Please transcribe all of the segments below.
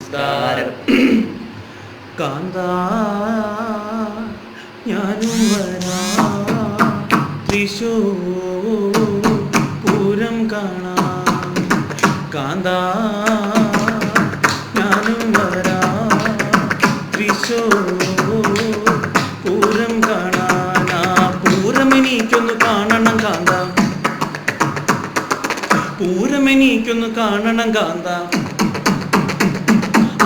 നമസ്കാരം. കാന്താ ഞാനും വരാം തൃശൂർ പൂരം കാണാം. കാന്താ ഞാനും വരാം തൃശൂർ പൂരം കാണാൻ. ആ പൂരമെനിക്കൊന്ന് കാണണം കാന്ത, പൂരമെനിക്കൊന്ന് കാണണം കാന്ത,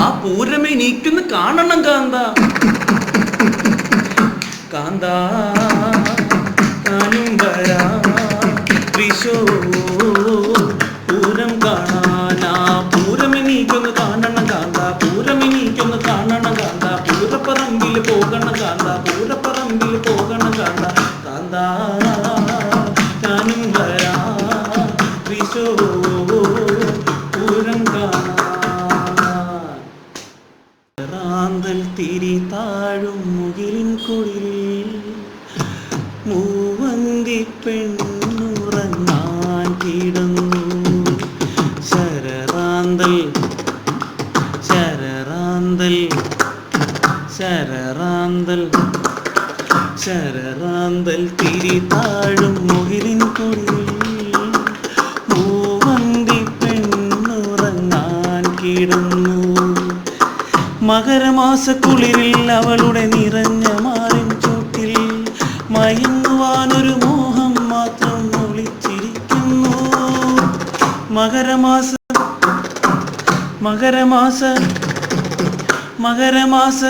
ആ പൂരമെനിക്കൊന്ന് കാണണം കാന്ത. കാന്ത ഞാനും വരാം തൃശൂർ പൂരം കാണാൻ. ആ പൂരമെനിക്കൊന്ന് കാണണം കാന്ത, പൂരമെനിക്കൊന്ന് കാണണം കാന്ത. പൂരപ്പറമ്പിൽ പോകണം കാന്ത, പൂരപ്പറമ്പിൽ പോകണം കാന്ത. കാന്ത ഞാനും വരാം തൃശൂർ പൂരം കാണാൻ. റാന്തൽ തിരി താഴും മുകിലിൻ കുളിരിൽ മൂവന്തി പെണ്ണുറങ്ങാൻ കിടന്നു. ശരറാന്തൽ ശരറാന്തൽ ശരറാന്തൽ ശരറാന്തൽ തിരി താഴും മുകിലിൻ കുളിരിൽ മൂവന്തി പെണ്ണുറങ്ങാൻ കിടന്നു. മകരമാസക്കുളിരിൽ അവളുടെ നിറഞ്ഞ മാറിൻ ചൂട്ടിൽ മയങ്ങുവാനൊരു മോഹം മാത്രം ഒളിച്ചിരിക്കുന്നു. മകരമാസ മകരമാസ മകരമാസ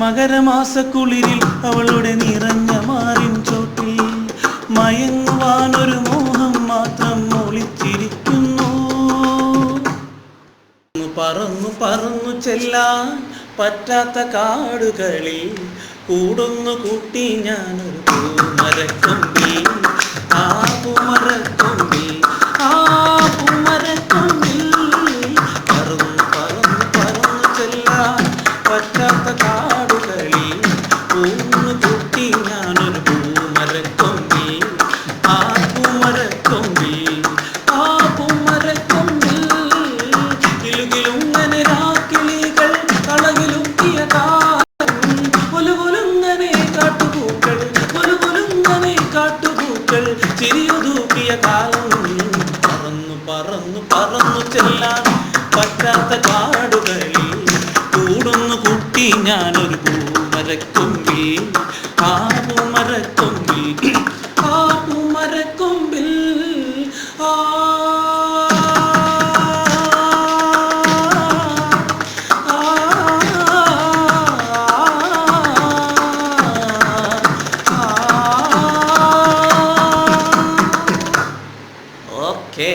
മകരമാസക്കുളിരിൽ അവളുടെ നിറഞ്ഞ മാറിൻ ചൂട്ടിൽ മയങ്ങുവാനൊരു മോഹം മാത്രം ഒളിച്ചിരിക്കുന്നു. പറന്നു പറന്നു ചെല്ലാൻ പറ്റാത്ത കാടുകളിൽ കൂടുന്നു കൂട്ടി ഞാനൊരു പൂമരക്കൊമ്പി. ആ പൂമരക്കൊമ്പി, ആ പൂമരക്കൊമ്പിൽ പറന്നു പറന്നു പറന്നു ചെല്ലാൻ പറ്റാത്ത കാടുകളിൽ കൂന്നു കൂട്ടി ഞാനൊരു പൂമരക്കൊമ്പി. ആ പൂമരക്കൊമ്പി, ആ പൂമരക്കൊമ്പിൽ കിലുകിലുങ്ങനെ രാക്കിളികൾ കളകിലുക്കിയ കാലം ഒലുകൊലുങ്ങനെ കാട്ടുപൂക്കൾ, ഒലുകൊലുങ്ങനെ കാട്ടുപൂക്കൾ ചിരിയുതൂക്കിയ കാലം. പറന്നു പറന്നു പറന്നു ചെല്ലാൻ പറ്റാത്ത കാടുകളിൽ കൂടുന്നു കുട്ടി ഞാനൊരു പൂമരക്കൊമ്പി. ആ പൂമരക്കൊമ്പി, ആ പൂമരക്കൊമ്പിൽ ആ ഓക്കേ.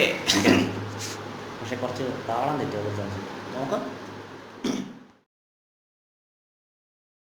പക്ഷെ കുറച്ച് താളം തെറ്റുമോ നോക്കാം.